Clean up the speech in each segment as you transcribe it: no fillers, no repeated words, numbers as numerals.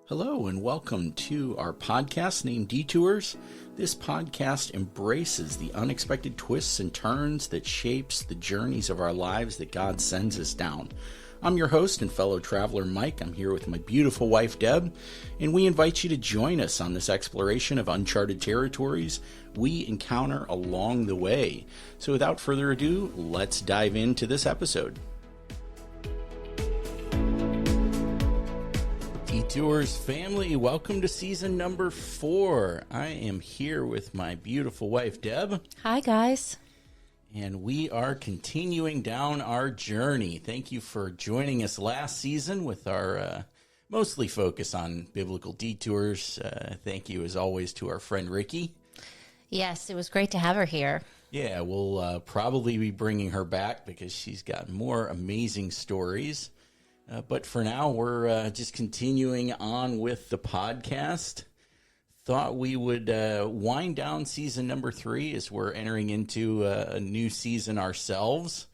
Hello and welcome to our podcast named Detours. This podcast embraces the unexpected twists and turns that shapes the journeys of our lives that God sends us down. I'm your host and fellow traveler, Mike. I'm here with my beautiful wife, Deb, and we invite you to join us on this exploration of uncharted territories we encounter along the way. So without further ado, let's dive into this episode. Detours family, welcome to season number 4. I am here with my beautiful wife, Deb. Hi, guys. And we are continuing down our journey. Thank you for joining us last season with our mostly focus on biblical detours. Thank you, as always, to our friend Ricky. Yes, it was great to have her here. Yeah, we'll probably be bringing her back because she's got more amazing stories. But for now, we're just continuing on with the podcast. Thought we would wind down season number 3 as we're entering into a new season ourselves.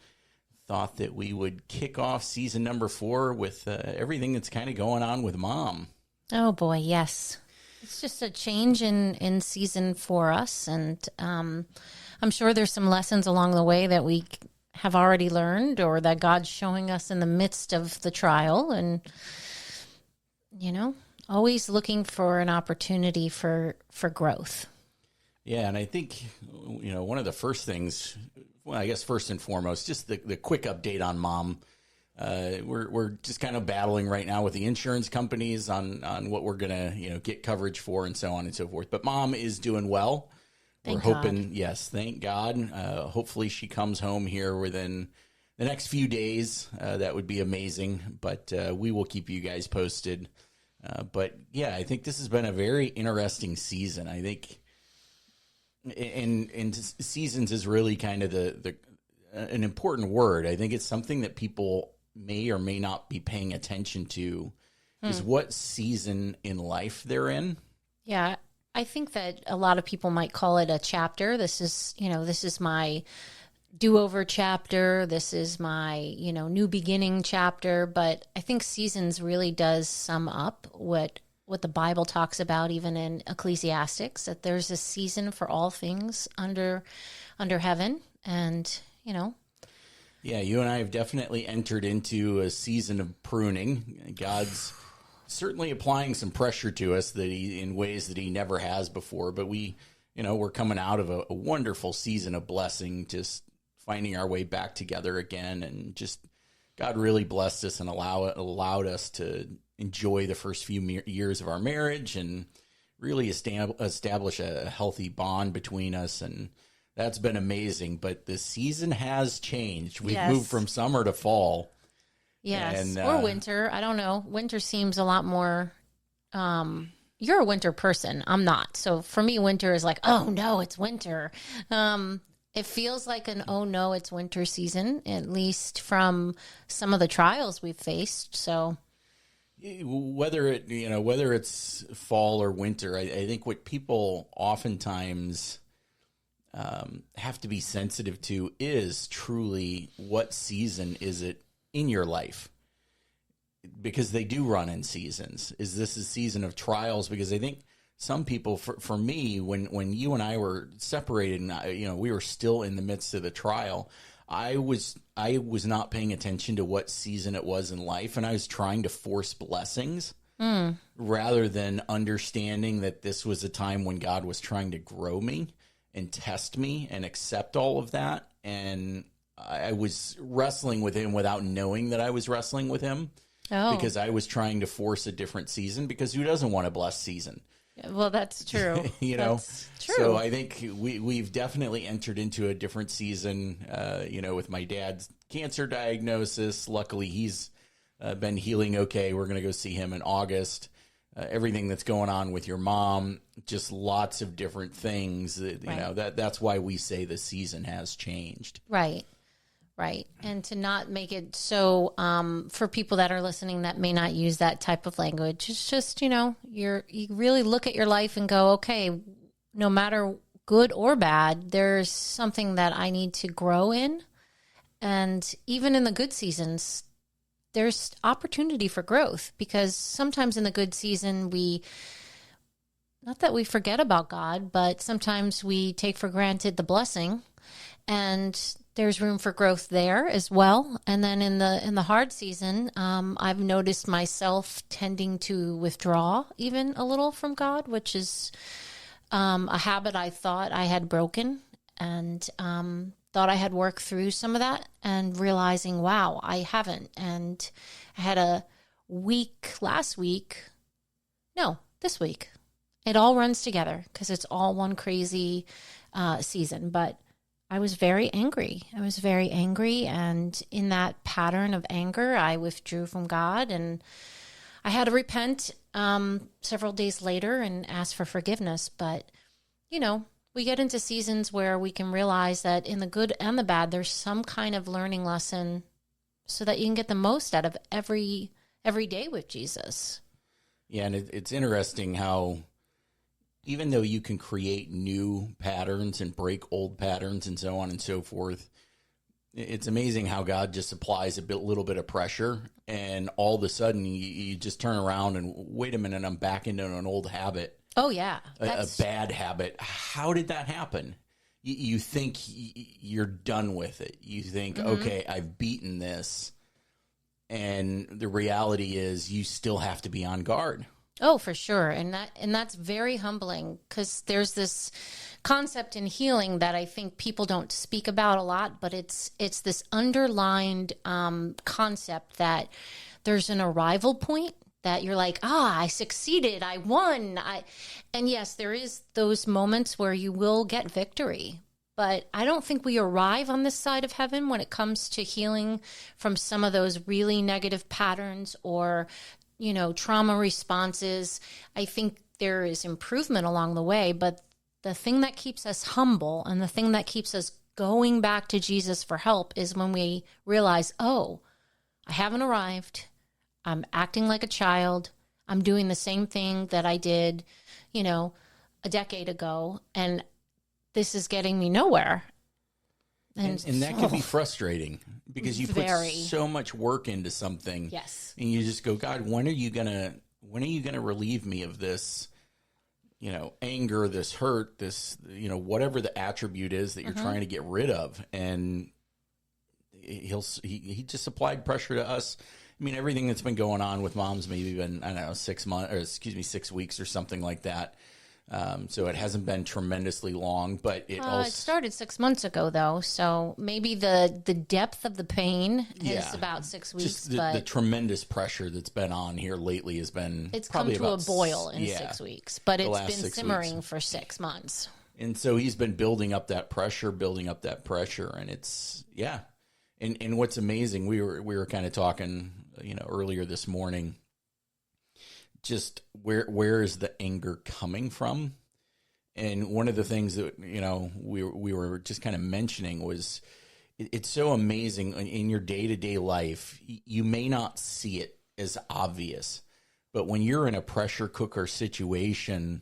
Thought that we would kick off season number 4 with everything that's kind of going on with Mom. Oh, boy, yes. It's just a change in season for us, and I'm sure there's some lessons along the way that we have already learned or that God's showing us in the midst of the trial, and, you know, always looking for an opportunity for growth. Yeah, and I think, you know, one of the first things, well, I guess first and foremost, just the quick update on Mom. We're just kind of battling right now with the insurance companies on what we're going to, you know, get coverage for and so on and so forth. But Mom is doing well. Thank We're hoping, God. yes, thank God. Hopefully she comes home here within the next few days. That would be amazing. But we will keep you guys posted. But yeah, I think this has been a very interesting season. I think, and seasons is really kind of an important word. I think it's something that people may or may not be paying attention to is what season in life they're in. Yeah, I think that a lot of people might call it a chapter. This is my do-over chapter. This is my, new beginning chapter. But I think seasons really does sum up what the Bible talks about, even in Ecclesiastics, that there's a season for all things under heaven. And, Yeah, you and I have definitely entered into a season of pruning. God's certainly applying some pressure to us in ways that he never has before. But we're coming out of a wonderful season of blessing, just finding our way back together again. And just God really blessed us and allowed us to enjoy the first few years of our marriage and really establish a healthy bond between us. And that's been amazing. But the season has changed. We've moved from summer to fall. Yes, or winter. I don't know. Winter seems a lot more, you're a winter person. I'm not. So for me, winter is like, oh no, it's winter. It feels like an, oh no, it's winter season, at least from some of the trials we've faced. So whether it's fall or winter, I think what people oftentimes have to be sensitive to is truly what season is it in your life, because they do run in seasons. Is this a season of trials? Because I think some people, for me, when you and I were separated, and we were still in the midst of the trial, I was not paying attention to what season it was in life, and I was trying to force blessings rather than understanding that this was a time when God was trying to grow me and test me and accept all of that. And I was wrestling with him without knowing that I was wrestling with him because I was trying to force a different season, because who doesn't want a blessed season? Well, that's true. That's true. So I think we've definitely entered into a different season, with my dad's cancer diagnosis. Luckily, he's been healing okay. We're going to go see him in August. Everything that's going on with your mom, just lots of different things that, that's why we say the season has changed. Right. And to not make it so, for people that are listening that may not use that type of language, it's just, you really look at your life and go, okay, no matter good or bad, there's something that I need to grow in. And even in the good seasons, there's opportunity for growth, because sometimes in the good season, not that we forget about God, but sometimes we take for granted the blessing, and there's room for growth there as well. And then in the hard season, I've noticed myself tending to withdraw even a little from God, which is a habit I thought I had broken, and thought I had worked through some of that, and realizing, wow, I haven't. And I had a week this week. It all runs together because it's all one crazy season. But I was very angry. And in that pattern of anger, I withdrew from God, and I had to repent several days later and ask for forgiveness. But, we get into seasons where we can realize that in the good and the bad, there's some kind of learning lesson so that you can get the most out of every day with Jesus. Yeah, and it's interesting how even though you can create new patterns and break old patterns and so on and so forth, it's amazing how God just applies little bit of pressure, and all of a sudden you just turn around and, wait a minute, I'm back into an old habit. Oh, yeah. A bad habit. How did that happen? You think you're done with it. You think, okay, I've beaten this. And the reality is you still have to be on guard. Oh, for sure. And that's very humbling, because there's this concept in healing that I think people don't speak about a lot, but it's this underlined concept that there's an arrival point, that you're like, I succeeded, I won. And yes, there is those moments where you will get victory, but I don't think we arrive on this side of heaven when it comes to healing from some of those really negative patterns or, trauma responses. I think there is improvement along the way, but the thing that keeps us humble and the thing that keeps us going back to Jesus for help is when we realize, I haven't arrived. I'm acting like a child. I'm doing the same thing that I did, a decade ago, and this is getting me nowhere. And that can be frustrating, because you put so much work into something. Yes. And you just go, God, when are you gonna relieve me of this, anger, this hurt, this, whatever the attribute is that you're trying to get rid of. And he just applied pressure to us. I mean, everything that's been going on with Mom's maybe been, 6 weeks or something like that. So it hasn't been tremendously long, but it started 6 months ago, though. So maybe the depth of the pain is about 6 weeks. Just the tremendous pressure that's been on here lately has been. It's come to a boil in 6 weeks, but it's been simmering for 6 months. And so he's been building up that pressure, and it's And what's amazing, we were kind of talking, earlier this morning, just where is the anger coming from? And one of the things that, we were just kind of mentioning was it's so amazing in your day-to-day life. You may not see it as obvious, but when you're in a pressure cooker situation,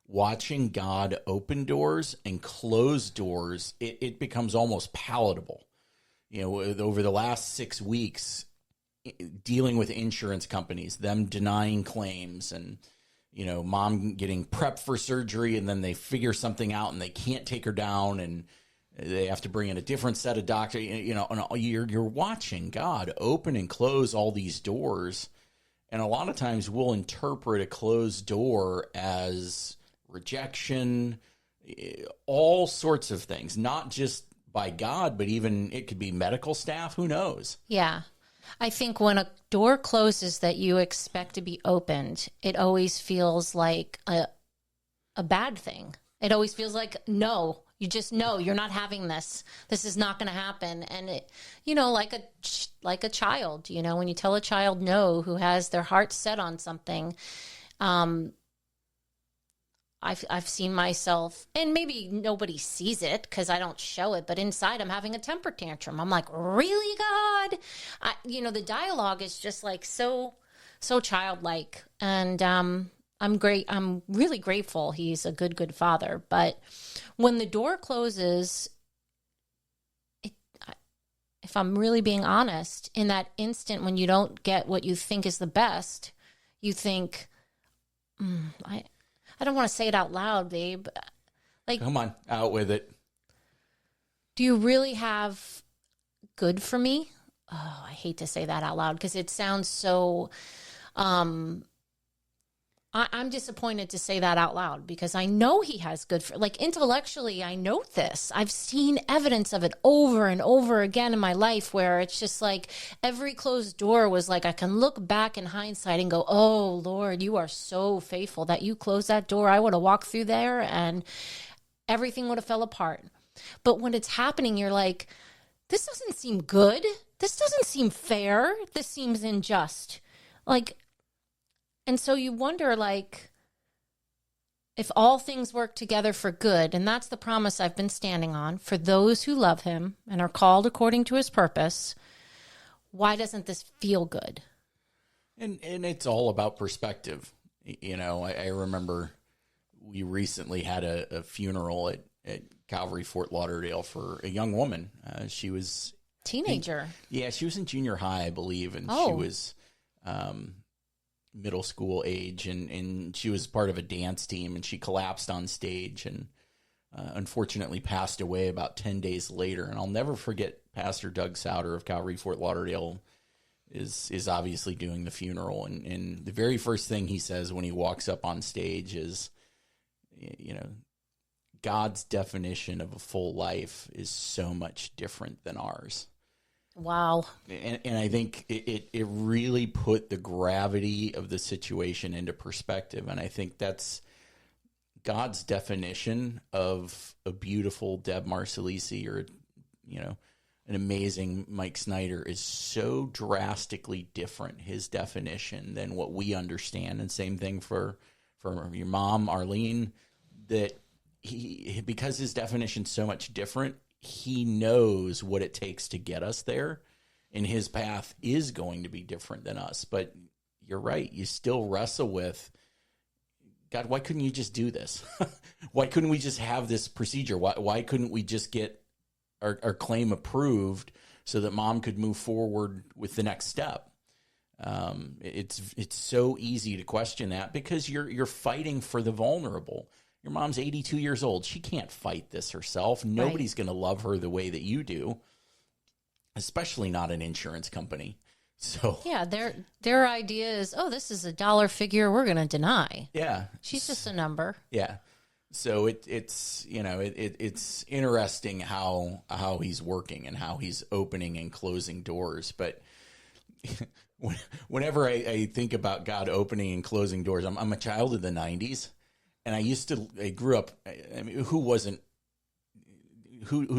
watching God open doors and close doors, it becomes almost palatable. Over the last 6 weeks, dealing with insurance companies, them denying claims, and, Mom getting prepped for surgery, and then they figure something out and they can't take her down, and they have to bring in a different set of doctors. And you're watching God open and close all these doors. And a lot of times we'll interpret a closed door as rejection, all sorts of things, not just by God, but even it could be medical staff. Who knows? Yeah. I think when a door closes that you expect to be opened, it always feels like a bad thing. It always feels like, no, you just know you're not having this. This is not going to happen. And it, like a child, when you tell a child no, who has their heart set on something, I've seen myself, and maybe nobody sees it because I don't show it, but inside I'm having a temper tantrum. I'm like, really, God? The dialogue is just like so childlike, and I'm great. I'm really grateful. He's a good father. But when the door closes, if I'm really being honest, in that instant when you don't get what you think is the best, you think, I don't want to say it out loud, babe. Like, come on, out with it. Do you really have good for me? Oh, I hate to say that out loud because it sounds so, I'm disappointed to say that out loud because I know he has good for, like, intellectually, I know this. I've seen evidence of it over and over again in my life where it's just like every closed door was like, I can look back in hindsight and go, oh, Lord, you are so faithful that you closed that door. I would have walked through there and everything would have fell apart. But when it's happening, you're like, this doesn't seem good. This doesn't seem fair. This seems unjust. Like, and so you wonder, like, if all things work together for good, and that's the promise I've been standing on, for those who love him and are called according to his purpose, why doesn't this feel good? And it's all about perspective. You know, I remember we recently had a funeral at Calvary Fort Lauderdale for a young woman. She was... Teenager. She was in junior high, I believe, and she was... middle school age, and she was part of a dance team, and she collapsed on stage and unfortunately passed away about 10 days later. And I'll never forget Pastor Doug Souter of Calvary Fort Lauderdale is obviously doing the funeral, and the very first thing he says when he walks up on stage is, you know, God's definition of a full life is so much different than ours. Wow. And I think it really put the gravity of the situation into perspective. And I think that's God's definition of a beautiful Deb Marsalisi or, you know, an amazing Mike Snyder is so drastically different, his definition, than what we understand. And same thing for your mom, Arlene, that because his definition's so much different, he knows what it takes to get us there, and his path is going to be different than us. But you're right. You still wrestle with, God, why couldn't you just do this? Why couldn't we just have this procedure? Why couldn't we just get our claim approved so that mom could move forward with the next step? It's so easy to question that because you're fighting for the vulnerable. Your mom's 82 years old. She can't fight this herself. Nobody's going to love her the way that you do, especially not an insurance company. So yeah, their idea is, oh, this is a dollar figure we're going to deny. Yeah, she's just a number. Yeah, so it's you know it's interesting how he's working and how he's opening and closing doors. But whenever I think about God opening and closing doors, I'm a child of the 90s. And I grew up, I mean, who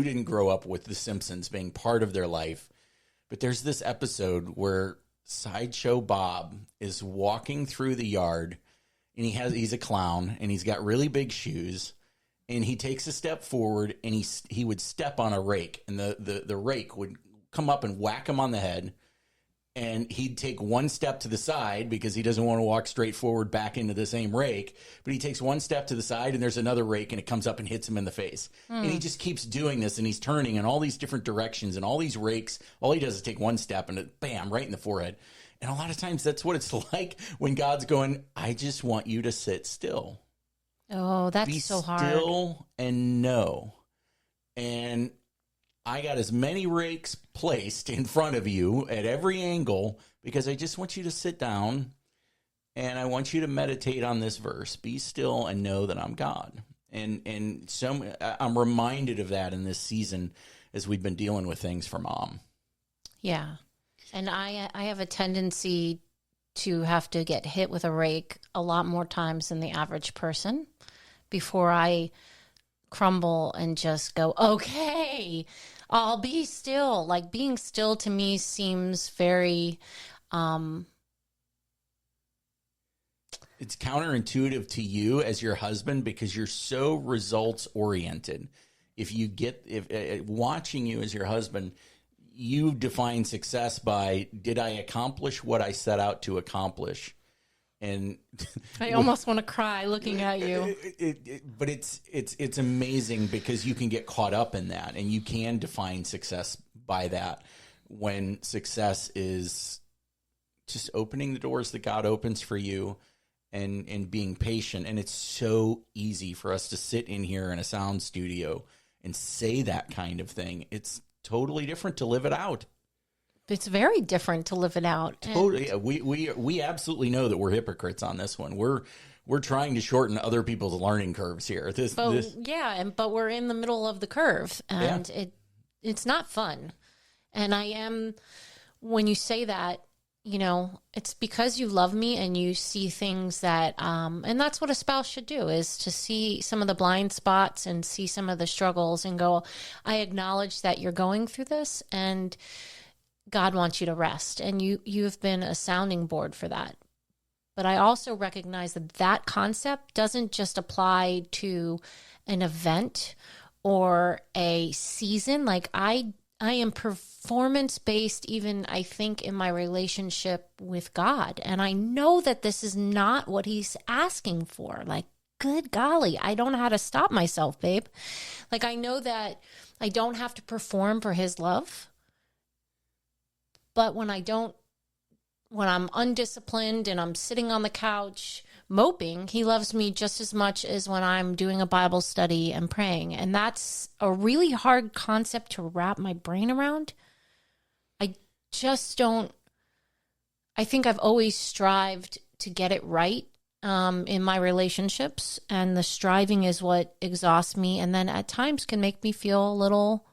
didn't grow up with The Simpsons being part of their life? But there's this episode where Sideshow Bob is walking through the yard, and he's a clown, and he's got really big shoes, and he takes a step forward, and he would step on a rake, and the rake would come up and whack him on the head. And he'd take one step to the side because he doesn't want to walk straight forward back into the same rake. But he takes one step to the side and there's another rake and it comes up and hits him in the face. And he just keeps doing this and he's turning in all these different directions and all these rakes. All he does is take one step and it, bam, right in the forehead. And a lot of times that's what it's like when God's going, I just want you to sit still. Oh, that's so hard. Be still and know. And I got as many rakes placed in front of you at every angle because I just want you to sit down and I want you to meditate on this verse. Be still and know that I'm God. And so I'm reminded of that in this season as we've been dealing with things for Mom. Yeah. And I have a tendency to have to get hit with a rake a lot more times than the average person before I crumble and just go, okay, I'll be still. Like, being still to me seems very it's counterintuitive to you as your husband because you're so results oriented. If watching you as your husband, you define success by, did I accomplish what I set out to accomplish? And I almost want to cry looking at you. But it's amazing because you can get caught up in that and you can define success by that when success is just opening the doors that God opens for you and being patient. And it's so easy for us to sit in here in a sound studio and say that kind of thing. It's totally different to live it out. It's very different to live it out. Totally. We absolutely know that we're hypocrites on this one. We're trying to shorten other people's learning curves here. But we're in the middle of the curve, and it's not fun. And I am, when you say that, it's because you love me and you see things that, and that's what a spouse should do, is to see some of the blind spots and see some of the struggles and go, I acknowledge that you're going through this, and God wants you to rest. And you've been a sounding board for that. But I also recognize that concept doesn't just apply to an event or a season. Like I am performance-based, even I think in my relationship with God. And I know that this is not what he's asking for. Like, good golly, I don't know how to stop myself, babe. Like, I know that I don't have to perform for his love. But when I'm undisciplined and I'm sitting on the couch moping, he loves me just as much as when I'm doing a Bible study and praying. And that's a really hard concept to wrap my brain around. I think I've always strived to get it right in my relationships, and the striving is what exhausts me, and then at times can make me feel a little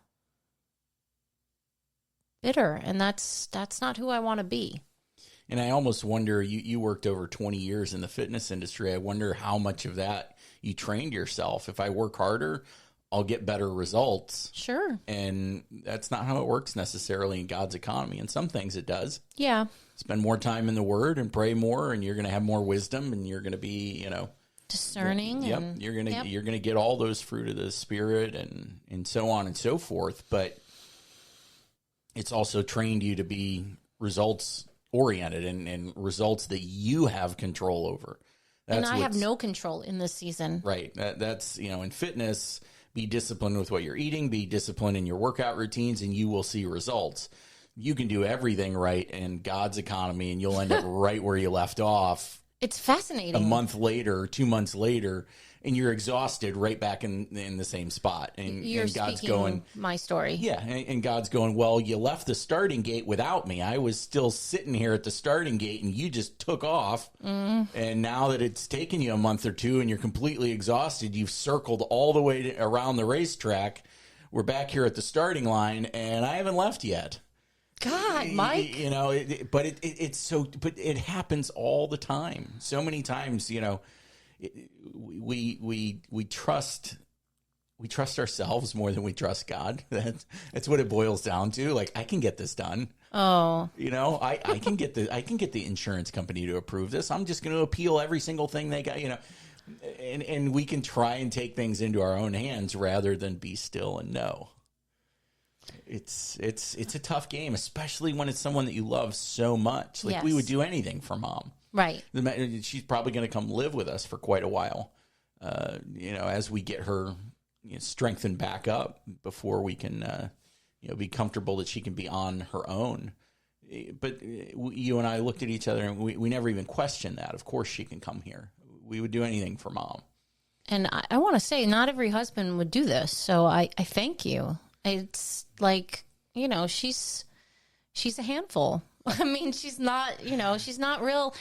bitter, and that's not who I want to be. And I almost wonder, you worked over 20 years in the fitness industry. I wonder how much of that you trained yourself. If I work harder, I'll get better results. Sure. And that's not how it works necessarily in God's economy. In some things it does. Yeah. Spend more time in the Word and pray more, and you're going to have more wisdom, and you're going to be, discerning. Yep. You're going to get all those fruit of the Spirit and so on and so forth. But it's also trained you to be results oriented and results that you have control over. And I have no control in this season. Right. That's, in fitness, be disciplined with what you're eating, be disciplined in your workout routines, and you will see results. You can do everything right in God's economy, and you'll end up right where you left off. It's fascinating. A month later, 2 months later, and you're exhausted right back in the same spot. And God's going, my story. Yeah, and God's going, well, you left the starting gate without me. I was still sitting here at the starting gate, and you just took off. And now that it's taken you a month or two and you're completely exhausted, you've circled all the way around the racetrack. We're back here at the starting line, and I haven't left yet. God, Mike. But it happens all the time. So many times, we trust ourselves more than we trust God. That's what it boils down to. Like, I can get this done. Oh, I can get the insurance company to approve this. I'm just going to appeal every single thing they got. And we can try and take things into our own hands rather than be still and know. It's a tough game, especially when it's someone that you love so much. Like, we would do anything for Mom. Right. She's probably going to come live with us for quite a while, as we get her strengthened back up before we can, be comfortable that she can be on her own. But you and I looked at each other, and we never even questioned that. Of course she can come here. We would do anything for Mom. And I want to say, not every husband would do this, so I thank you. It's like, she's a handful. I mean, she's not real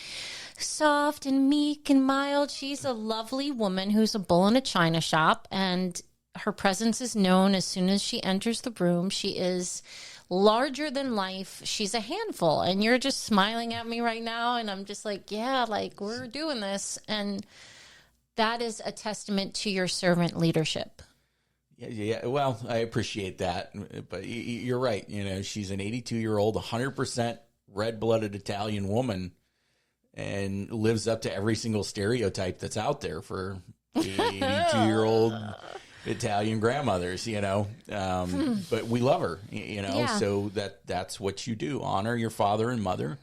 soft and meek and mild. She's a lovely woman who's a bull in a china shop, and her presence is known as soon as she enters the room. She is larger than life. She's a handful, and you're just smiling at me right now, and I'm just like, yeah, like, we're doing this. And that is a testament to your servant leadership. Yeah. Well, I appreciate that, but you're right. She's an 82-year-old, 100% red-blooded Italian woman, and lives up to every single stereotype that's out there for 82-year-old Italian grandmothers. But we love her. Yeah. So that's what you do: honor your father and mother.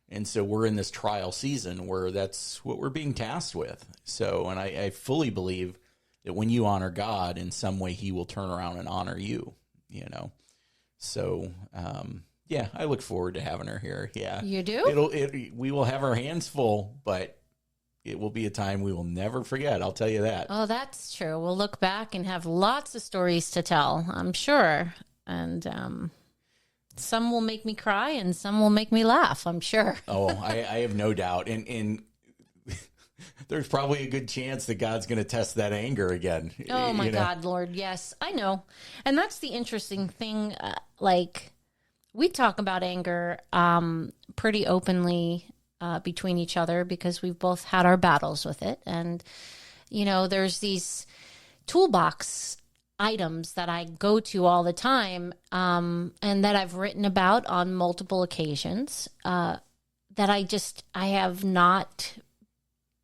And so we're in this trial season where that's what we're being tasked with. So, and I fully believe that when you honor God in some way, he will turn around and honor you, So, yeah, I look forward to having her here. Yeah. You do? We will have our hands full, but it will be a time we will never forget. I'll tell you that. Oh, that's true. We'll look back and have lots of stories to tell, I'm sure. And some will make me cry and some will make me laugh, I'm sure. Oh, I have no doubt. And there's probably a good chance that God's going to test that anger again. Oh, my God, Lord. Yes, I know. And that's the interesting thing. Like, we talk about anger pretty openly between each other because we've both had our battles with it. And, there's these toolbox items that I go to all the time and that I've written about on multiple occasions that I have not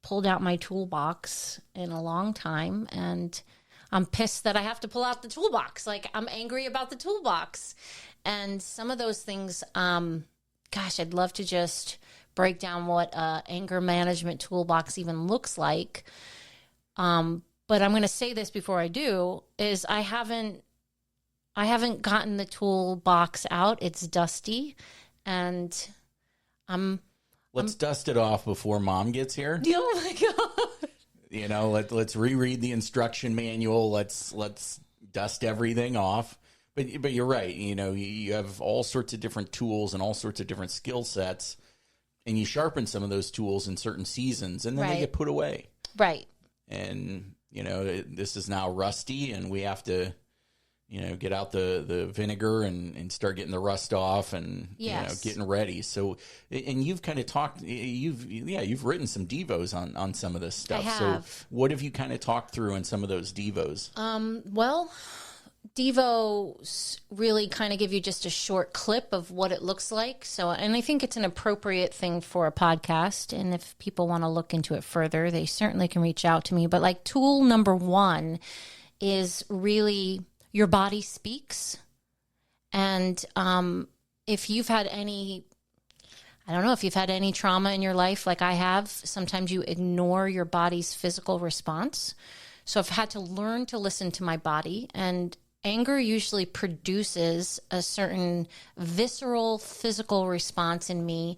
pulled out my toolbox in a long time, and I'm pissed that I have to pull out the toolbox. Like, I'm angry about the toolbox. And some of those things, gosh, I'd love to just break down what anger management toolbox even looks like. But I'm going to say this before I do, is I haven't gotten the toolbox out. It's dusty, and Let's dust it off before Mom gets here. Oh my God. Let's reread the instruction manual. Let's dust everything off. But you're right. You have all sorts of different tools and all sorts of different skill sets, and you sharpen some of those tools in certain seasons, and then they get put away. Right. And this is now rusty, and we have to get out the vinegar and start getting the rust off and, getting ready. So, and you've kind of talked, you've written some devos on some of this stuff. I have. So what have you kind of talked through in some of those devos? Well, devos really kind of give you just a short clip of what it looks like. So, and I think it's an appropriate thing for a podcast. And if people want to look into it further, they certainly can reach out to me. But like tool number 1 is really your body speaks. And if you've had any trauma in your life like I have, sometimes you ignore your body's physical response. So I've had to learn to listen to my body, and anger usually produces a certain visceral physical response in me.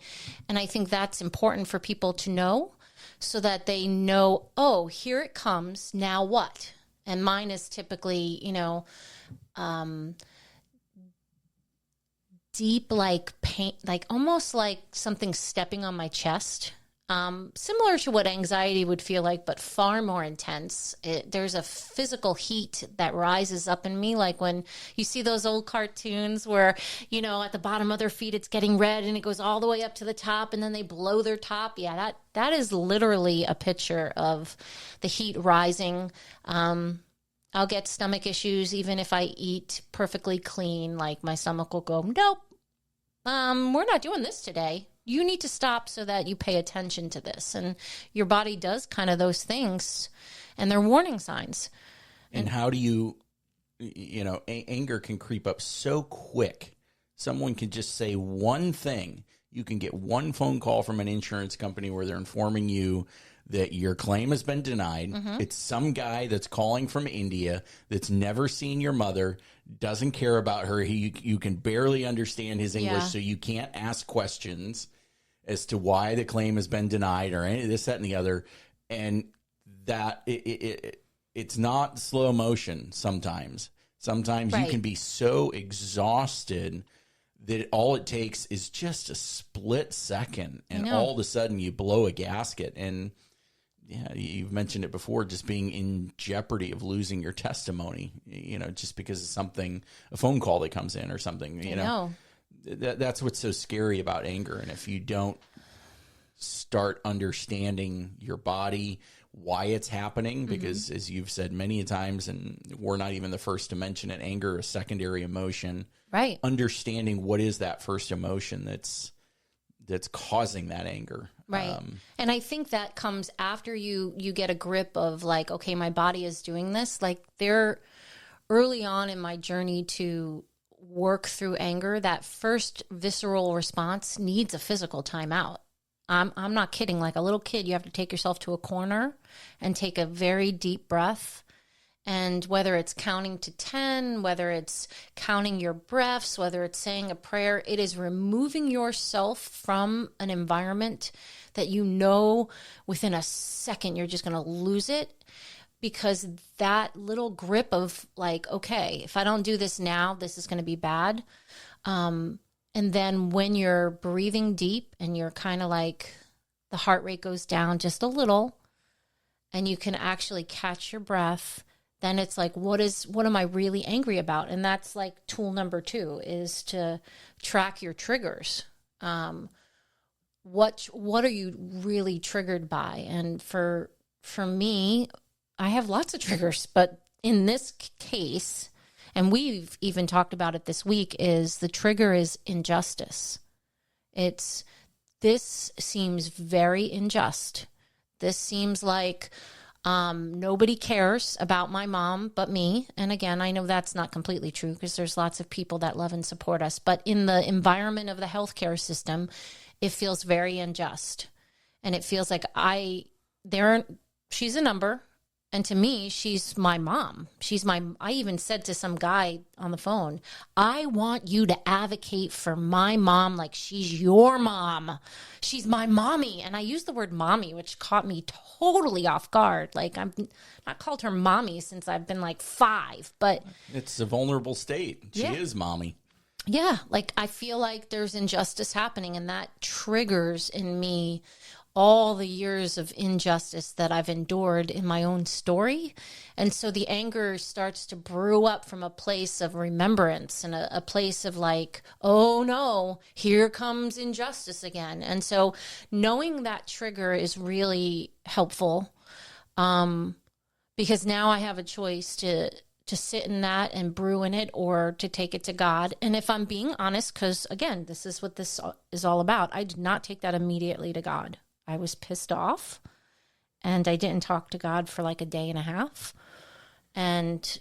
And I think that's important for people to know so that they know, oh, here it comes. Now what? And mine is typically, deep, like pain, like almost like something stepping on my chest. Similar to what anxiety would feel like, but far more intense. There's a physical heat that rises up in me, like when you see those old cartoons where, at the bottom of their feet, it's getting red and it goes all the way up to the top and then they blow their top. Yeah, that is literally a picture of the heat rising. I'll get stomach issues even if I eat perfectly clean. Like my stomach will go, nope, we're not doing this today. You need to stop so that you pay attention to this. And your body does kind of those things, and they're warning signs. And how do you, anger can creep up so quick. Someone can just say one thing. You can get one phone call from an insurance company where they're informing you that your claim has been denied. Mm-hmm. It's some guy that's calling from India that's never seen your mother, doesn't care about her. You can barely understand his English, so you can't ask questions as to why the claim has been denied or any of this, that, and the other. And that it's not slow motion sometimes. Sometimes you can be so exhausted that all it takes is just a split second, and all of a sudden you blow a gasket. And yeah, you've mentioned it before, just being in jeopardy of losing your testimony, just because of something, a phone call that comes in or something, that's what's so scary about anger. And if you don't start understanding your body, why it's happening, because as you've said many times, and we're not even the first to mention it, anger, a secondary emotion, right? Understanding what is that first emotion that's causing that anger. Right. And I think that comes after you get a grip of like, okay, my body is doing this. Like early on in my journey to work through anger, that first visceral response needs a physical timeout. I'm not kidding. Like a little kid, you have to take yourself to a corner and take a very deep breath And whether it's counting to 10, whether it's counting your breaths, whether it's saying a prayer, it is removing yourself from an environment that you know within a second you're just going to lose it, because that little grip of like, okay, if I don't do this now, this is going to be bad. And then when you're breathing deep and you're kind of like, the heart rate goes down just a little and you can actually catch your breath, then it's like, what am I really angry about? And that's like tool number 2 is to track your triggers. What are you really triggered by? And for me, I have lots of triggers, but in this case, and we've even talked about it this week, is the trigger is injustice. This seems very unjust. This seems like nobody cares about my mom but me. And again, I know that's not completely true because there's lots of people that love and support us. But in the environment of the healthcare system, it feels very unjust. And it feels like she's a number. And to me, she's my mom. I even said to some guy on the phone, I want you to advocate for my mom like she's your mom. She's my mommy. And I used the word mommy, which caught me totally off guard. Like, I've not called her mommy since I've been like 5, but it's a vulnerable state. She is mommy. Yeah. Like, I feel like there's injustice happening, and that triggers in me all the years of injustice that I've endured in my own story. And so the anger starts to brew up from a place of remembrance and a place of like, oh no, here comes injustice again. And so knowing that trigger is really helpful, because now I have a choice to sit in that and brew in it, or to take it to God. And if I'm being honest, because again, this is what this is all about, I did not take that immediately to God. I was pissed off, and I didn't talk to God for like a day and a half. And,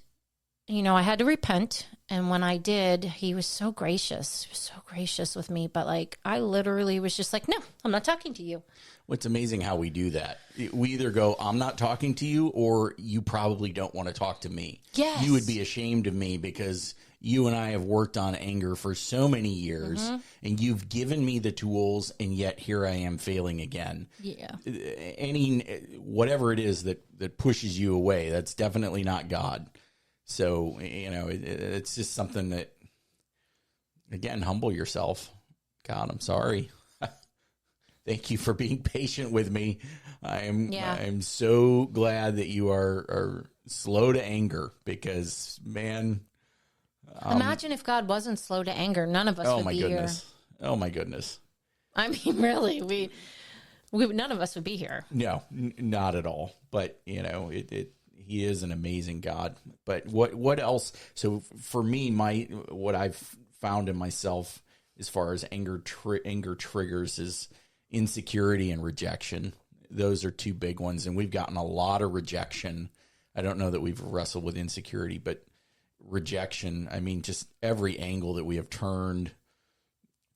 I had to repent. And when I did, he was so gracious. He was so gracious with me. But like, I literally was just like, no, I'm not talking to you. What's amazing how we do that. We either go, I'm not talking to you, or you probably don't want to talk to me. Yes. You would be ashamed of me because you and I have worked on anger for so many years, and you've given me the tools, and yet here I am failing again. Yeah. Whatever it is that pushes you away, that's definitely not God. So, it's just something that, again, humble yourself. God, I'm sorry. Thank you for being patient with me. I'm so glad that you are slow to anger, because, man. Imagine if God wasn't slow to anger. None of us would be here. Oh, my goodness. I mean, really, we none of us would be here. No, not at all. But, he is an amazing God. But what else? So for me, what I've found in myself as far as anger triggers is insecurity and rejection. Those are 2 big ones. And we've gotten a lot of rejection. I don't know that we've wrestled with insecurity, but rejection, I mean, just every angle that we have turned,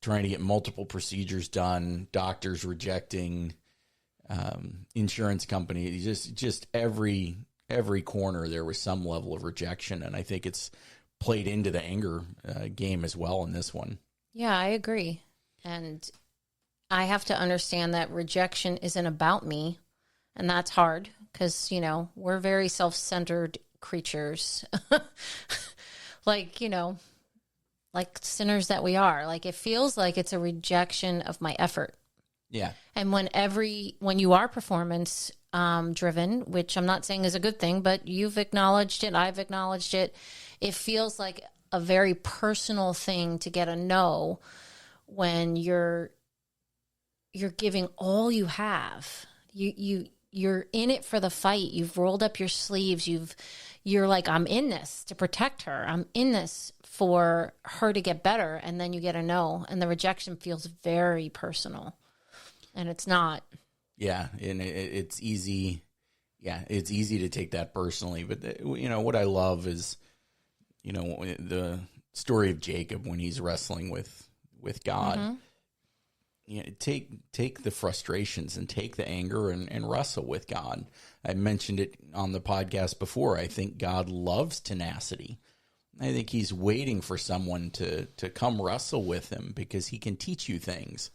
trying to get multiple procedures done, doctors rejecting, insurance companies, just every corner there was some level of rejection. And I think it's played into the anger game as well in this one. Yeah, I agree. And I have to understand that rejection isn't about me. And that's hard because, we're very self-centered creatures. like sinners that we are. Like, it feels like it's a rejection of my effort. Yeah. And when you are performance driven, which I'm not saying is a good thing, but you've acknowledged it, I've acknowledged it. It feels like a very personal thing to get a no when you're giving all you have. You're in it for the fight. You've rolled up your sleeves. You're like, I'm in this to protect her. I'm in this for her to get better. And then you get a no, and the rejection feels very personal, and it's not. Yeah. And it's easy. Yeah. It's easy to take that personally, but what I love is, the story of Jacob when he's wrestling with God. take the frustrations and take the anger and wrestle with God. I mentioned it on the podcast before. I think God loves tenacity. I think he's waiting for someone to come wrestle with him because he can teach you things,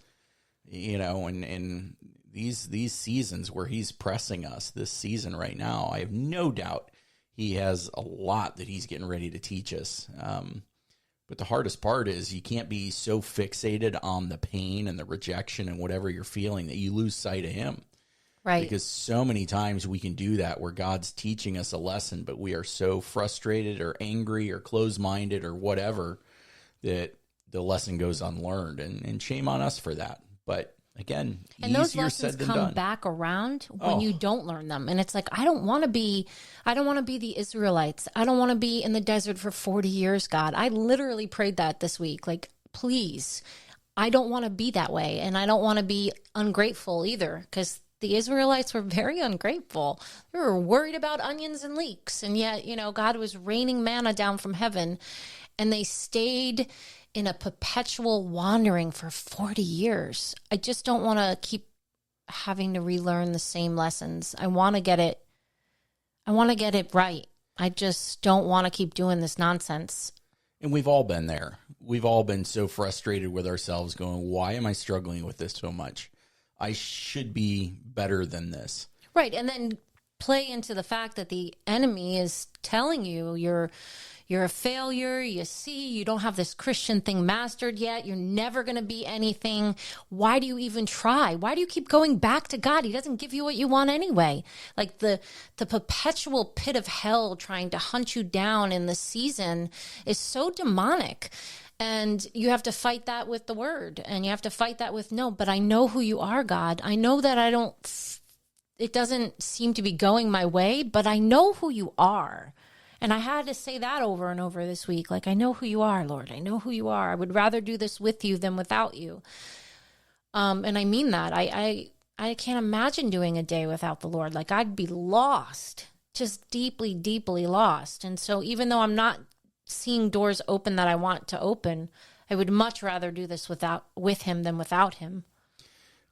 and these seasons where he's pressing us, this season right now, I have no doubt he has a lot that he's getting ready to teach us. But the hardest part is you can't be so fixated on the pain and the rejection and whatever you're feeling that you lose sight of him. Right. Because so many times we can do that where God's teaching us a lesson, but we are so frustrated or angry or closed-minded or whatever that the lesson goes unlearned. And shame on us for that. But again, and those easier lessons said than come done. back around when you don't learn them. And it's like, I don't want to be the Israelites. I don't want to be in the desert for 40 years, God. I literally prayed that this week. Like, please, I don't want to be that way. And I don't want to be ungrateful either, because the Israelites were very ungrateful. They were worried about onions and leeks. And yet, God was raining manna down from heaven, and they stayed in a perpetual wandering for 40 years. I just don't want to keep having to relearn the same lessons. I want to get it right. I just don't want to keep doing this nonsense. And we've all been there. We've all been so frustrated with ourselves going, why am I struggling with this so much? I should be better than this. Right. And then play into the fact that the enemy is telling you you're a failure. You don't have this Christian thing mastered yet. You're never going to be anything. Why do you even try? Why do you keep going back to God? He doesn't give you what you want anyway. Like the perpetual pit of hell trying to hunt you down in the season is so demonic. And you have to fight that with the word, and you have to fight that with, no, but I know who you are, God. I know that it doesn't seem to be going my way, but I know who you are. And I had to say that over and over this week. Like, I know who you are, Lord. I know who you are. I would rather do this with you than without you. And I mean that. I can't imagine doing a day without the Lord. Like, I'd be lost, just deeply, deeply lost. And so even though I'm not seeing doors open that I want to open, I would much rather do this with him than without him.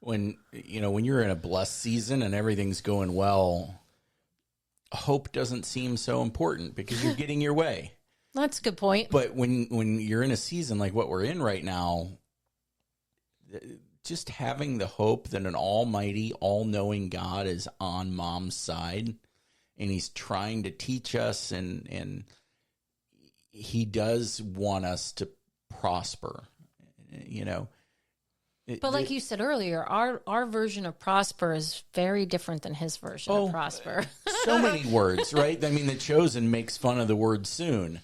When you're in a blessed season and everything's going well, hope doesn't seem so important because you're getting your way. That's a good point. But when you're in a season like what we're in right now, just having the hope that an almighty, all-knowing God is on Mom's side and he's trying to teach us and he does want us to prosper, But like you said earlier, our version of prosper is very different than his version of prosper. So many words, right? I mean, The Chosen makes fun of the word soon.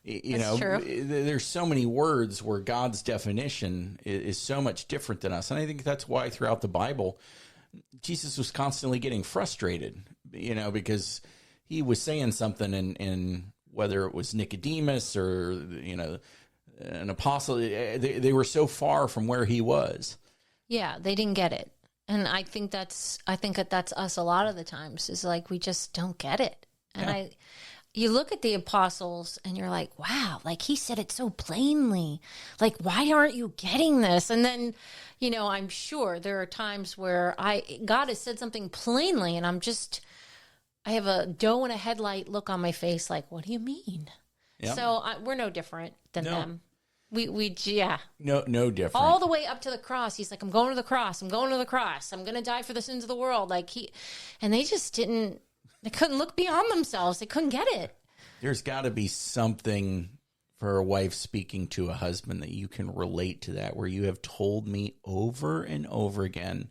That's true. There's so many words where God's definition is so much different than us. And I think that's why throughout the Bible, Jesus was constantly getting frustrated, because he was saying something and whether it was Nicodemus or, an apostle, they were so far from where he was. Yeah, they didn't get it. And I think that's us a lot of the times, is like, we just don't get it. And you look at the apostles and you're like, wow, like he said it so plainly. Like, why aren't you getting this? And then, I'm sure there are times where God has said something plainly and I have a doe in a headlight look on my face, like, what do you mean? Yep. So we're no different than them. We No different. All the way up to the cross. He's like, I'm going to the cross. I'm going to the cross. I'm going to die for the sins of the world. And they just they couldn't look beyond themselves. They couldn't get it. There's got to be something for a wife speaking to a husband that you can relate to that, where you have told me over and over again,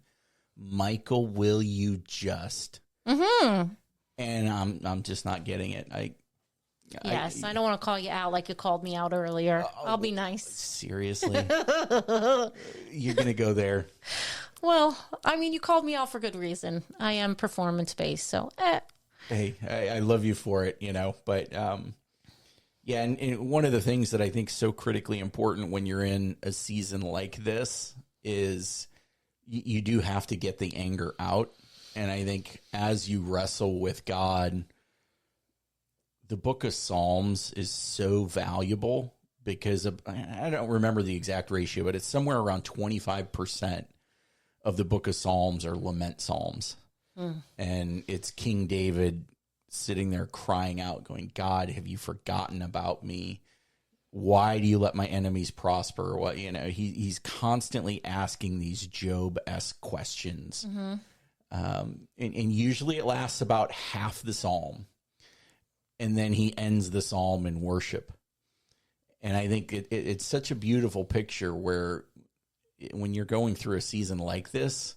Michael, will you just? Mm-hmm. And I'm just not getting it. Yes, I don't want to call you out like you called me out earlier. I'll be nice. Seriously? You're going to go there? Well, I mean, you called me out for good reason. I am performance-based, so Hey, I love you for it, But, and one of the things that I think is so critically important when you're in a season like this is you do have to get the anger out. And I think as you wrestle with God, the book of Psalms is so valuable because I don't remember the exact ratio, but it's somewhere around 25% of the book of Psalms are lament psalms. And it's King David sitting there crying out, going, God, have you forgotten about me? Why do you let my enemies prosper? What, he's constantly asking these Job-esque questions. And usually it lasts about half the psalm. And then he ends the psalm in worship. And I think it's such a beautiful picture where when you're going through a season like this,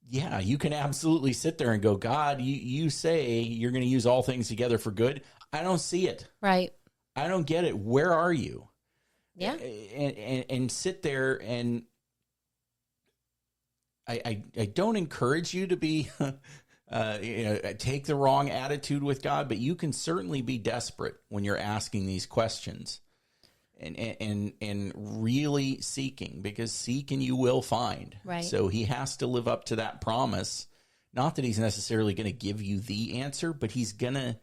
yeah, you can absolutely sit there and go, God, you say you're going to use all things together for good. I don't see it. Right. I don't get it. Where are you? Yeah. And sit there, and I don't encourage you to be, take the wrong attitude with God, but you can certainly be desperate when you're asking these questions. And really seeking, because seek and you will find. Right. So he has to live up to that promise. Not that he's necessarily going to give you the answer, but he's going to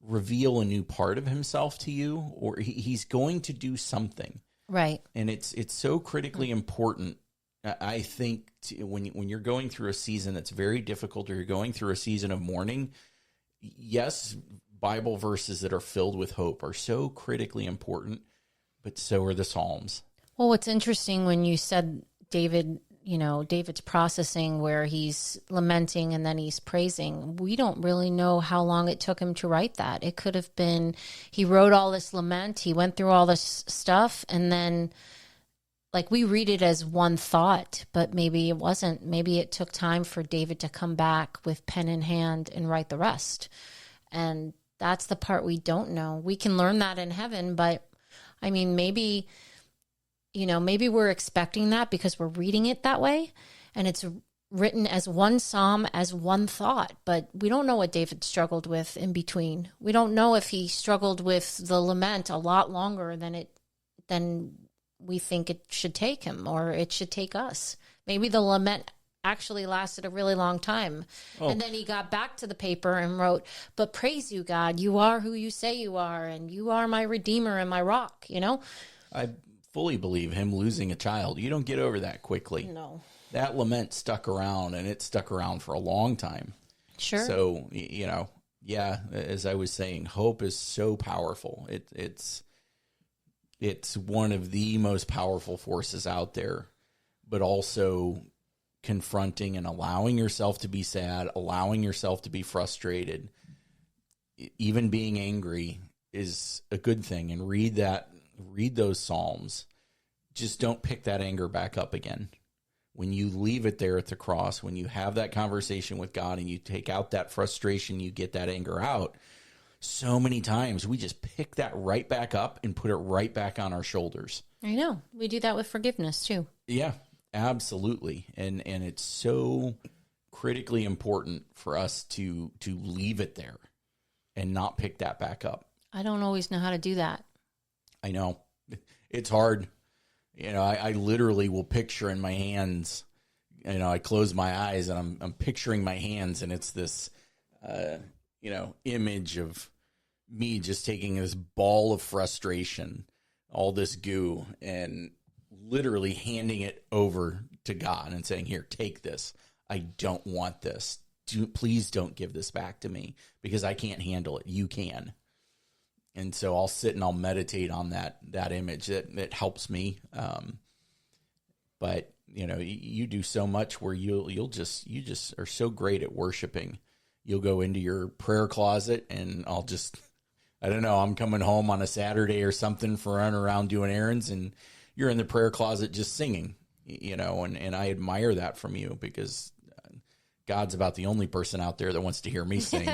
reveal a new part of himself to you, or he's going to do something. Right. And it's so critically important, I think, when you're going through a season that's very difficult, or you're going through a season of mourning. Yes, Bible verses that are filled with hope are so critically important. But so are the Psalms. Well, what's interesting when you said David's processing where he's lamenting and then he's praising, we don't really know how long it took him to write that. It could have been, he wrote all this lament, he went through all this stuff, and then like we read it as one thought, but maybe it wasn't. Maybe it took time for David to come back with pen in hand and write the rest. And that's the part we don't know. We can learn that in heaven, but I mean, maybe we're expecting that because we're reading it that way, and it's written as one psalm, as one thought, but we don't know what David struggled with in between. We don't know if he struggled with the lament a lot longer than we think it should take him, or it should take us. Maybe the lament actually lasted a really long time. Oh. And then he got back to the paper and wrote, but praise you, God, you are who you say you are, and you are my Redeemer and my rock, I fully believe him losing a child. You don't get over that quickly. No. That lament stuck around, and it stuck around for a long time. Sure. So, yeah, as I was saying, hope is so powerful. It's one of the most powerful forces out there, but also confronting and allowing yourself to be sad, allowing yourself to be frustrated, even being angry is a good thing. And read those Psalms. Just don't pick that anger back up again. When you leave it there at the cross, when you have that conversation with God and you take out that frustration, you get that anger out. So many times we just pick that right back up and put it right back on our shoulders. I know. We do that with forgiveness too. Yeah. Absolutely. And it's so critically important for us to leave it there and not pick that back up. I don't always know how to do that. I know. It's hard. I literally will picture in my hands, I close my eyes and I'm picturing my hands, and it's this, image of me just taking this ball of frustration, all this goo, and literally handing it over to God and saying, here, take this. I don't want this. Please don't give this back to me, because I can't handle it. You can. And so I'll sit and I'll meditate on that image. That helps me. But you do so much where you just are so great at worshiping. You'll go into your prayer closet, and I don't know, I'm coming home on a Saturday or something for running around doing errands, and you're in the prayer closet just singing, and I admire that from you, because God's about the only person out there that wants to hear me sing.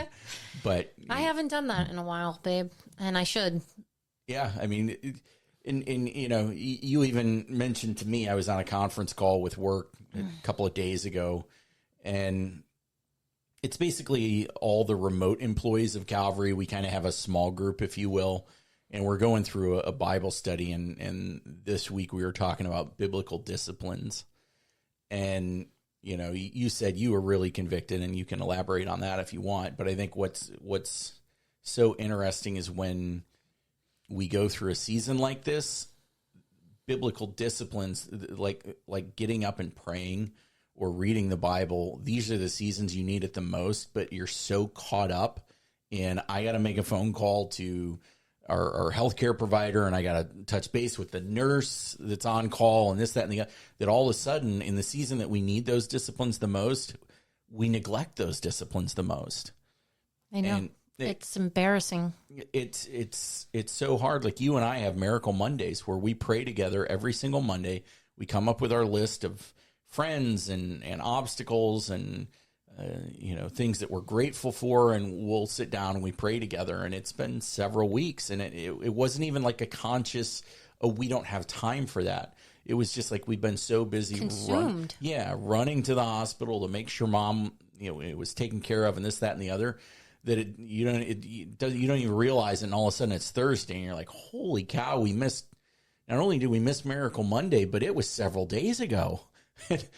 But I haven't done that in a while, babe, and I should. Yeah, I mean, you even mentioned to me, I was on a conference call with work a couple of days ago, and it's basically all the remote employees of Calvary. We kind of have a small group, if you will, and we're going through a Bible study, and this week we were talking about biblical disciplines. And, you said you were really convicted, and you can elaborate on that if you want. But I think what's so interesting is when we go through a season like this, biblical disciplines like getting up and praying or reading the Bible, these are the seasons you need it the most, but you're so caught up in, I got to make a phone call to our healthcare provider, and I got to touch base with the nurse that's on call, and this, that, and the other, that all of a sudden in the season that we need those disciplines the most, we neglect those disciplines the most. I know. And it's embarrassing. It's so hard. Like you and I have Miracle Mondays where we pray together every single Monday. We come up with our list of friends and obstacles and things that we're grateful for, and we'll sit down and we pray together. And it's been several weeks, and it wasn't even like a conscious, oh, we don't have time for that. It was just like we've been so busy consumed. Running to the hospital to make sure mom, it was taken care of, and this, that, and the other, that you don't even realize it, and all of a sudden it's Thursday, and you're like, holy cow, we missed. Not only did we miss Miracle Monday, but it was several days ago.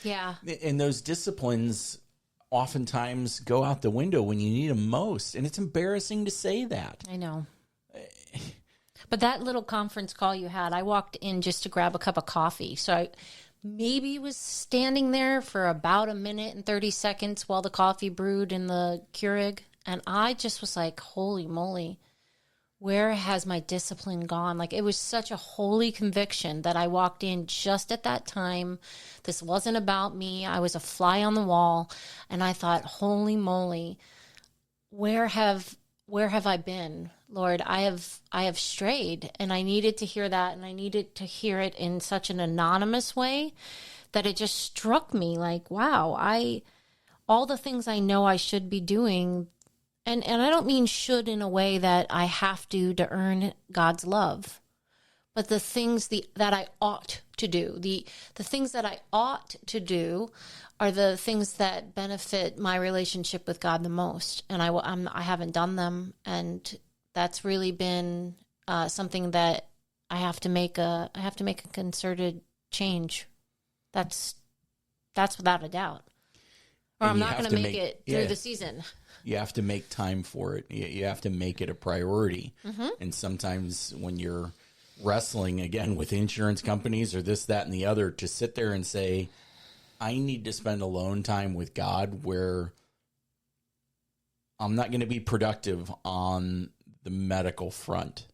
Yeah. And those disciplines oftentimes go out the window when you need them most. And it's embarrassing to say that. I know. But that little conference call you had, I walked in just to grab a cup of coffee. So I maybe was standing there for about a minute and 30 seconds while the coffee brewed in the Keurig. And I just was like, holy moly. Where has my discipline gone? Like, it was such a holy conviction that I walked in just at that time. This wasn't about me. I was a fly on the wall. And I thought, holy moly, where have I been? Lord, I have strayed, and I needed to hear that. And I needed to hear it in such an anonymous way that it just struck me like, wow, all the things I know I should be doing. And I don't mean should in a way that I have to earn God's love, but the things that I ought to do, the things that I ought to do are the things that benefit my relationship with God the most. And I haven't done them. And that's really been something that I have to make a concerted change. That's without a doubt. Or I'm not going to make it through the season. You have to make time for it. You have to make it a priority. Mm-hmm. And sometimes when you're wrestling, again, with insurance companies or this, that, and the other, to sit there and say, I need to spend alone time with God where I'm not going to be productive on the medical front.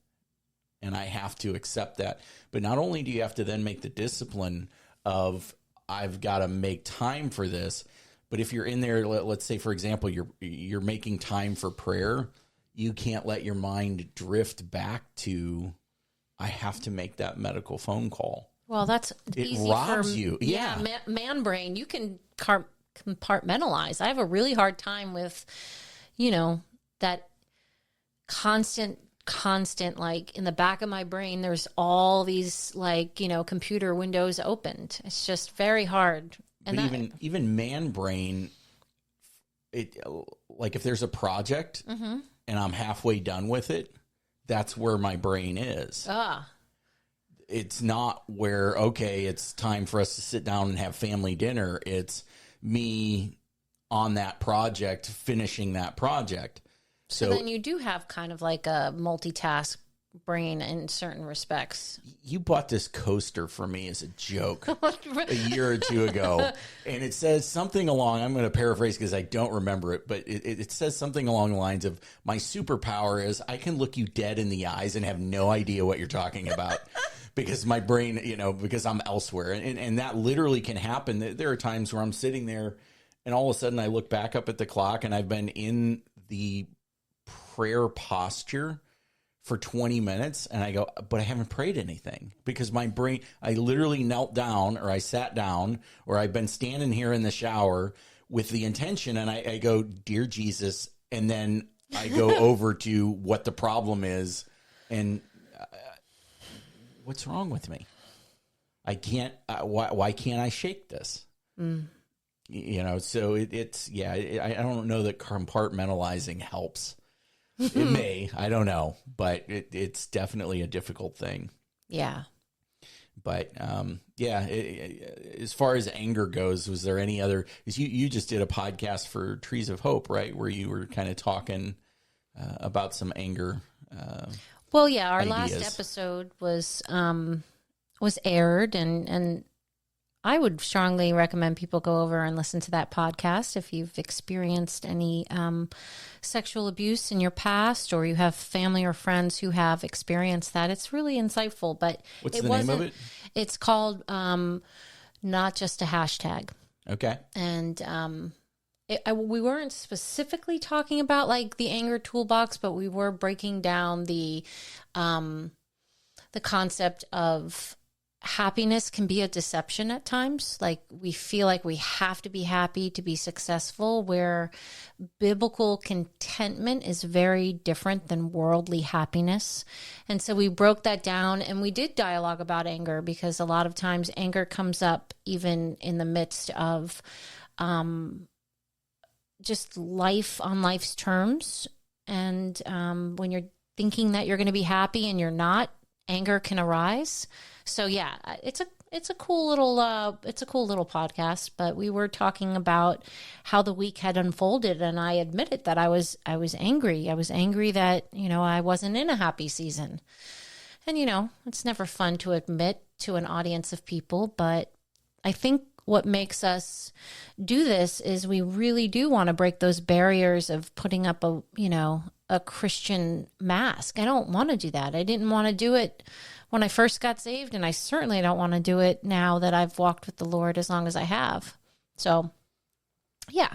And I have to accept that. But not only do you have to then make the discipline of, I've got to make time for this, but if you're in there, let's say, for example, you're making time for prayer, you can't let your mind drift back to, I have to make that medical phone call. Well, it easy robs for you. Yeah. Man brain. You can compartmentalize. I have a really hard time with, that constant, like in the back of my brain, there's all these computer windows opened. It's just very hard. And even man brain, like if there's a project mm-hmm. and I'm halfway done with it, that's where my brain is. It's not where, okay, it's time for us to sit down and have family dinner. It's me on that project, finishing that project. So then you do have kind of like a multitask brain in certain respects. You bought this coaster for me as a joke a year or two ago, and it says something along, I'm going to paraphrase because I don't remember it, but it says something along the lines of, my superpower is I can look you dead in the eyes and have no idea what you're talking about because my brain, because I'm elsewhere. And that literally can happen. There are times where I'm sitting there and all of a sudden I look back up at the clock and I've been in the prayer posture for 20 minutes and I go, but I haven't prayed anything because my brain, I literally knelt down or I sat down or I've been standing here in the shower with the intention and I go, dear Jesus. And then I go over to what the problem is and what's wrong with me? I can't, why can't I shake this? So I don't know that compartmentalizing helps. It may, I don't know, but it's definitely a difficult thing. Yeah. But as far as anger goes, was there any other? Because you just did a podcast for Trees of Hope, right, where you were kind of talking about some anger. Well, yeah, our last ideas. episode was aired, and I would strongly recommend people go over and listen to that podcast if you've experienced any sexual abuse in your past, or you have family or friends who have experienced that. It's really insightful, but What's the name of it? It's called Not Just a Hashtag. Okay. And we weren't specifically talking about like the anger toolbox, but we were breaking down the concept of happiness can be a deception at times. Like we feel like we have to be happy to be successful, where biblical contentment is very different than worldly happiness. And so we broke that down, and we did dialogue about anger, because a lot of times anger comes up even in the midst of just life on life's terms. And when you're thinking that you're going to be happy and you're not, anger can arise. So yeah, it's a cool little podcast. But we were talking about how the week had unfolded, and I admitted that I was angry. I was angry that I wasn't in a happy season, and it's never fun to admit to an audience of people. But I think what makes us do this is we really do want to break those barriers of putting up a Christian mask. I don't want to do that. I didn't want to do it when I first got saved, and I certainly don't want to do it now that I've walked with the Lord as long as I have. So, yeah.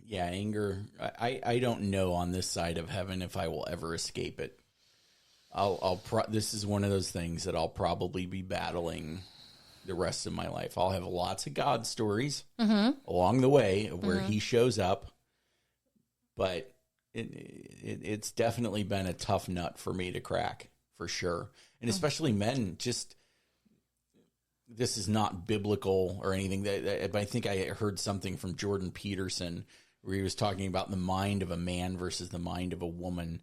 Yeah, anger. I don't know on this side of heaven if I will ever escape it. This is one of those things that I'll probably be battling the rest of my life. I'll have lots of God stories along the way where he shows up, but it's definitely been a tough nut for me to crack, for sure. And especially men, just, this is not biblical or anything. But I think I heard something from Jordan Peterson where he was talking about the mind of a man versus the mind of a woman.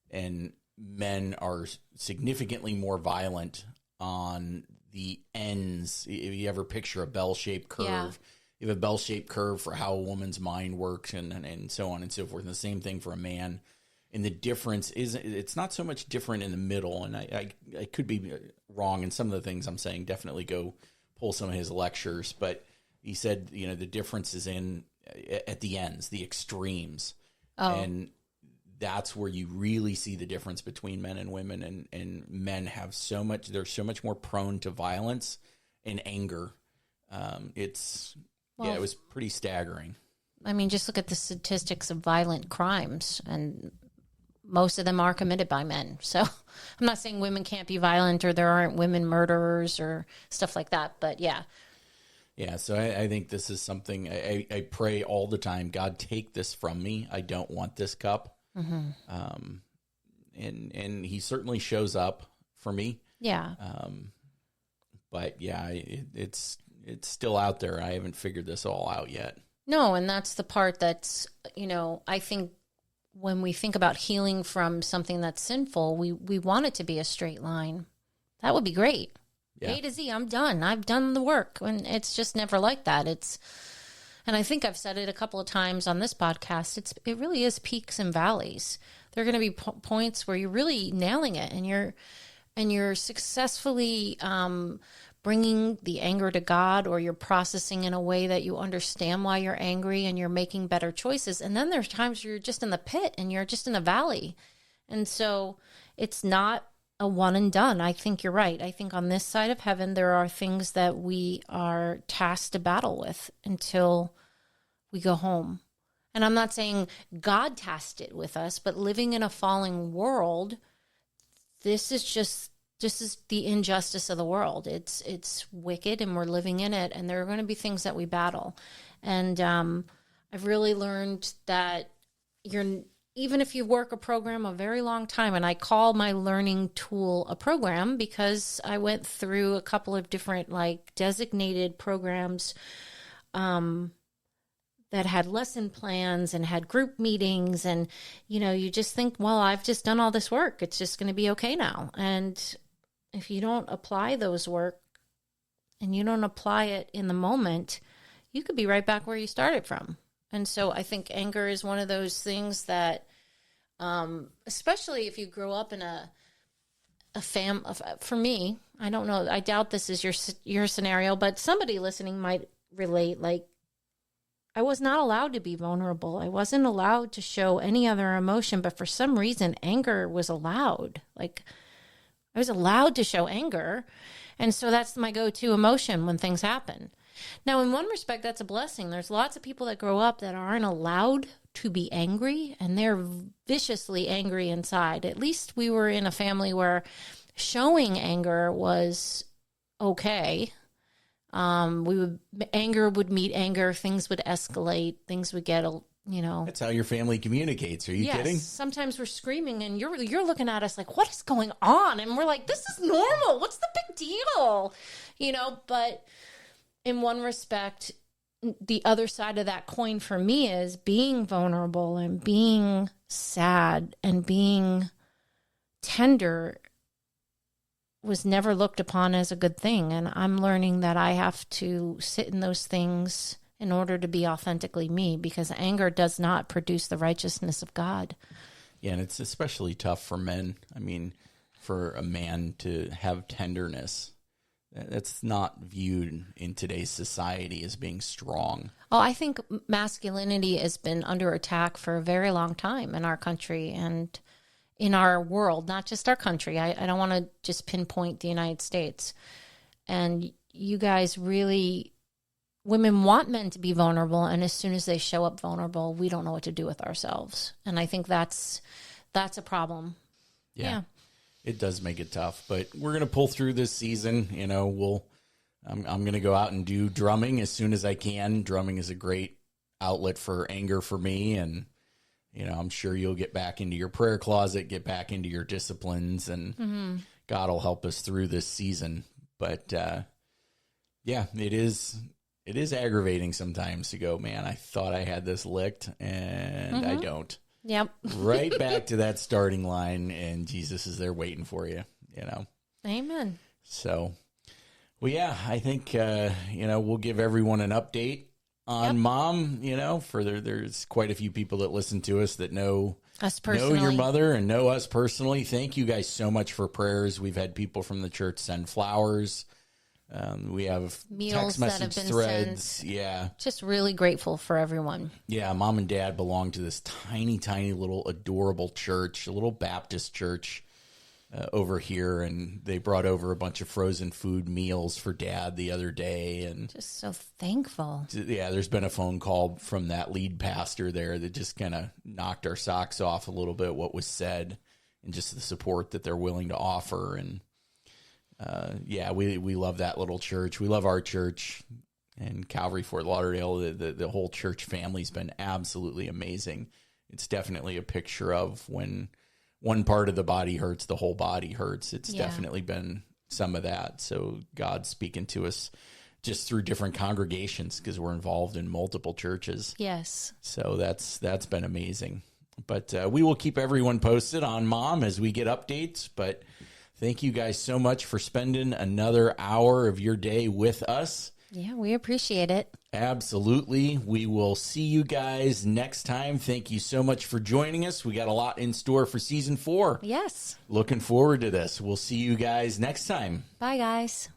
And men are significantly more violent on the ends. If you ever picture a bell-shaped curve, Yeah. You have a bell-shaped curve for how a woman's mind works, and so on and so forth. And the same thing for a man. And the difference is, it's not so much different in the middle. And I could be wrong in some of the things I'm saying. Definitely go pull some of his lectures. But he said, the difference is at the ends, the extremes. Oh. And that's where you really see the difference between men and women. And men have they're so much more prone to violence and anger. It was pretty staggering. I mean, just look at the statistics of violent crimes, and most of them are committed by men. So I'm not saying women can't be violent or there aren't women murderers or stuff like that, but yeah. Yeah, so I think this is something I pray all the time. God, take this from me. I don't want this cup. Mm-hmm. And he certainly shows up for me. Yeah. But yeah, it's still out there. I haven't figured this all out yet. No, and that's the part that's, I think when we think about healing from something that's sinful, we want it to be a straight line. That would be great. Yeah. A to Z, I'm done. I've done the work. And it's just never like that. And I think I've said it a couple of times on this podcast. It really is peaks and valleys. There are going to be points where you're really nailing it, and you're successfully bringing the anger to God, or you're processing in a way that you understand why you're angry and you're making better choices. And then there's times where you're just in the pit and you're just in the valley. And so it's not a one and done. I think you're right. I think on this side of heaven, there are things that we are tasked to battle with until we go home. And I'm not saying God tasked it with us, but living in a falling world, this is the injustice of the world. It's wicked, and we're living in it, and there are going to be things that we battle. And I've really learned that even if you work a program a very long time, and I call my learning tool a program because I went through a couple of different designated programs that had lesson plans and had group meetings, and you just think, well, I've just done all this work, it's just going to be okay now. And if you don't apply those work and you don't apply it in the moment, you could be right back where you started from. And so I think anger is one of those things that Especially if you grow up in a for me, I don't know, I doubt this is your scenario, but somebody listening might relate. Like, I was not allowed to be vulnerable. I wasn't allowed to show any other emotion, but for some reason, anger was allowed. Like, I was allowed to show anger. And so that's my go-to emotion when things happen. Now, in one respect, that's a blessing. There's lots of people that grow up that aren't allowed to be angry, and they're viciously angry inside. At least we were in a family where showing anger was okay. Anger would meet anger, things would escalate, things would get, That's how your family communicates. Are you kidding? Sometimes we're screaming and you're looking at us like, what is going on? And we're like, this is normal. What's the big deal? But in one respect, the other side of that coin for me is being vulnerable and being sad and being tender was never looked upon as a good thing. And I'm learning that I have to sit in those things in order to be authentically me, because anger does not produce the righteousness of God. Yeah, and it's especially tough for men. I mean, for a man to have tenderness, that's not viewed in today's society as being strong. Oh, I think masculinity has been under attack for a very long time in our country and in our world, not just our country. I don't want to just pinpoint the United States. And you guys really, women want men to be vulnerable, and as soon as they show up vulnerable, we don't know what to do with ourselves. And I think that's a problem. Yeah. It does make it tough, but we're going to pull through this season. I'm going to go out and do drumming as soon as I can. Drumming is a great outlet for anger for me, and I'm sure you'll get back into your prayer closet, get back into your disciplines, and God will help us through this season. But it is aggravating sometimes to go, man, I thought I had this licked, and I don't. Yep. Right back to that starting line, and Jesus is there waiting for you, Amen. So, well, yeah, I think, we'll give everyone an update on Mom, there's quite a few people that listen to us that know us personally, know your mother and know us personally. Thank you guys so much for prayers. We've had people from the church send flowers. We have meals text message that have been threads. sent. Yeah. Just really grateful for everyone. Yeah. Mom and Dad belong to this tiny, tiny little adorable church, a little Baptist church over here. And they brought over a bunch of frozen food meals for Dad the other day. And just so thankful. Yeah. There's been a phone call from that lead pastor there that just kind of knocked our socks off a little bit, what was said and just the support that they're willing to offer. And we love that little church. We love our church and Calvary Fort Lauderdale. The whole church family's been absolutely amazing. It's definitely a picture of when one part of the body hurts, the whole body hurts. It's definitely been some of that. So God's speaking to us just through different congregations because we're involved in multiple churches. Yes. So that's been amazing. But we will keep everyone posted on Mom as we get updates. But thank you guys so much for spending another hour of your day with us. Yeah, we appreciate it. Absolutely. We will see you guys next time. Thank you so much for joining us. We got a lot in store for season 4. Yes. Looking forward to this. We'll see you guys next time. Bye, guys.